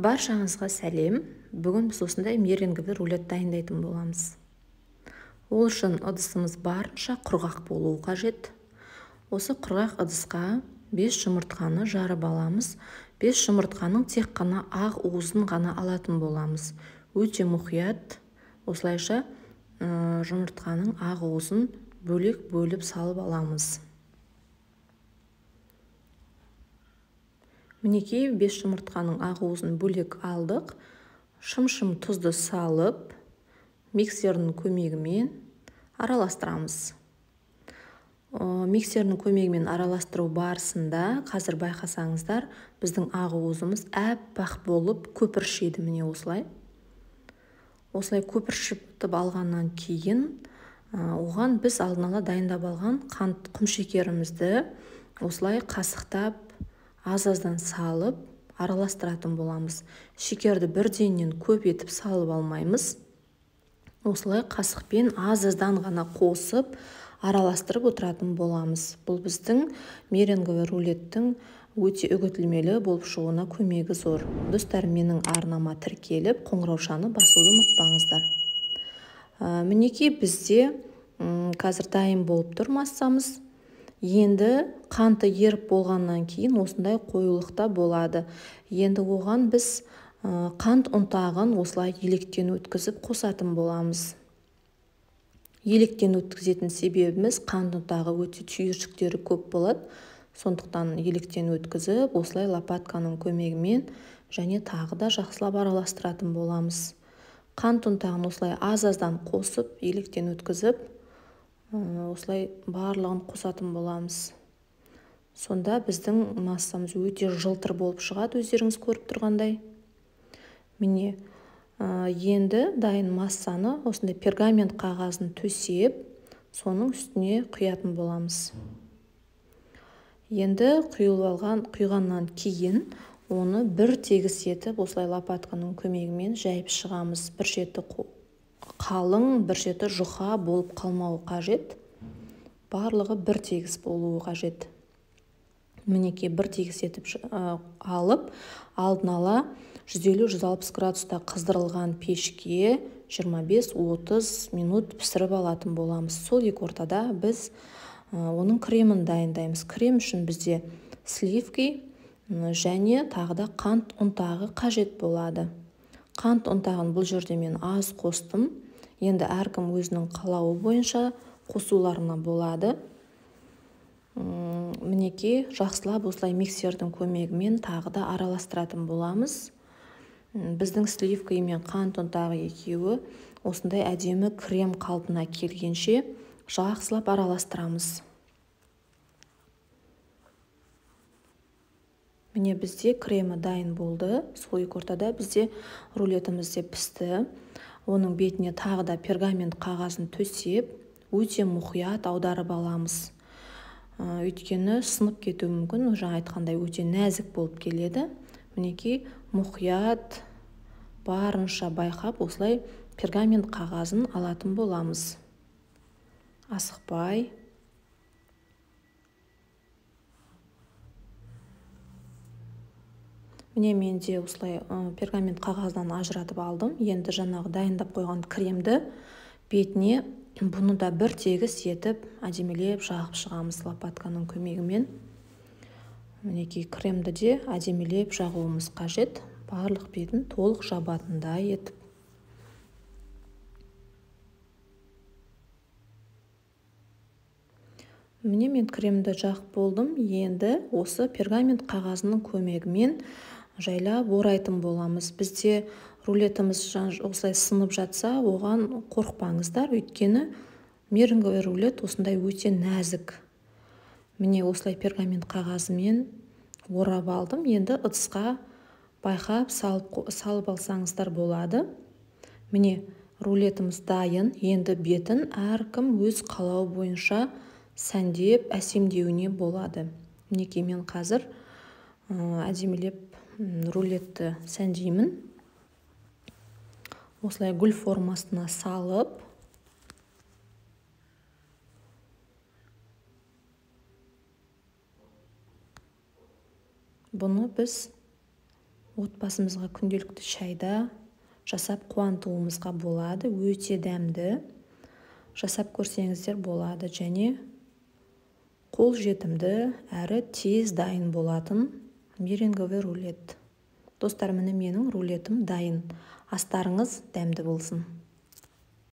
Баршаңызға сәлем. Бүгін біз осындай меренговый рулет дайындайтын боламыз. Ол үшін ыдысымыз барынша құрғақ болуы қажет. Осы құрғақ ыдысқа 5 жұмыртқаны жарып аламыз. 5 жұмыртқаның тек қана ақ уызын ғана алатын боламыз. Өте мұқият. Осылайша жұмыртқаның ақ уызын бөліп салып аламыз. Мінекей 5 жұмыртқаның ақ уызын бөлек алдық. Шым тұзды салып, миксердің көмегімен араластырамыз. Миксердің көмегімен араластыру барысында, қазір байқасаңыздар, біздің ақ уызымыз әппақ болып көпіршиді, міне осылай. Осылай көпіршіп алғаннан кейін, оған біз алдын ала дайындап алған қант құмшекерімізді осылай қасықтап, аз-аздан салып, араластыратын боламыз. Шекерді бірденнен көп етіп салып алмаймыз. Осылай қасықпен аз-аздан ғана қосып, араластырып отыратын боламыз. Бұл біздің меренговый рулеттің өте үгітілмелі болып шығуына көмегі зор. Достар, менің арнама тіркеліп, қоңыраушаны басуды ұмытпаңыздар. Мінекей бізде қазір дайын болып тұр массамыз. Енді қанты еріп болғаннан кейін осындай қоюлықта болады. Енді оған біз қант ұнтағын осылай електен өткізіп қосатын боламыз. Електен өткізетін себебіміз қант ұнтағы өте түйіршіктері көп болады. Сондықтан електен өткізіп, осылай лопатканың көмегімен және тағы да жақсылап араластыратын боламыз. Қант ұнтағын осылай аз-аздан қосып, електен өткізіп, осылай барлығын қосатын боламыз. Сонда біздің массамыз өте жылтыр болып шығады, өздеріңіз көріп тұрғандай. Міне, енді дайын массаны осындай пергамент қағазын төсеп, соның үстіне құятын боламыз. Енді құйғаннан кейін оны бір тегіс етіп, осылай лопатканың көмегімен жайып шығамыз. Бір шеті қалың, бір шеті жұқа болып қалмауы қажет. Барлығы бір тегіс болуы қажет. Мінекей бір тегіс етіп алып, алдын ала 150-160 градуста қыздырылған пешке 25-30 минут пісіріп алатын боламыз. Сол екі ортада біз оның кремін дайындаймыз. Крем үшін бізде сливки және тағы да қант ұнтағы қажет болады. Қант ұнтағын бұл жерде мен аз қостым. Енді әркім өзінің қалауы бойынша қосуларына болады. Мінекей жақсылап осылай миксердің көмегімен тағы да араластыратын боламыз. Біздің сливка мен қант ұнтағы екеуі осындай әдемі крем қалпына келгенше жақсылап араластырамыз. Міне бізде кремі дайын болды. Сол екі ортада бізде рулетіміз де пісті. Оның бетіне тағы да пергамент қағазын төсеп, өте мұқият аударып аламыз. Өйткені сынып кетуі мүмкін, жаңа айтқандай өте нәзік болып келеді. Мінекей мұқият, барынша байқап, осылай пергамент қағазын алатын боламыз. Асықпай. Міне мен де осылай пергамент қағаздан ажыратып алдым. Енді жаңағы дайындап қойған кремді бетіне бұны да бір тегіс етіп, әдемелеп жағып шығамыз лопатканың көмегімен. Мінекей кремді де әдемелеп жағуымыз қажет. Барлық бетін толық жабатындай етіп. Міне мен кремді жағып болдым. Енді осы пергамент қағазының көмегімен жайлап орайтын боламыз. Бізде рулетіміз осылай сынып жатса, оған қорықпаңыздар, өйткені меренговый рулет осындай өте нәзік. Міне осылай пергамент қағазымен орап алдым. Енді ыдысқа байқап салып алсаңыздар болады. Міне рулетіміз дайын. Енді бетін әркім өз қалауы бойынша сәндеп, әсемдеуіне болады. Мінекей мен қазір әдемелеп рулетті сәндеймін. Осылай гүл формасына салып, бұны біз отбасымызға күнделікті шайда жасап қуантуымызға болады. Өте дәмді. Жасап көрсеңіздер болады және қолжетімді әрі тез дайын болатын меренговый рулет. Достар, міне менің рулетім дайын. Астарыңыз дәмді болсын.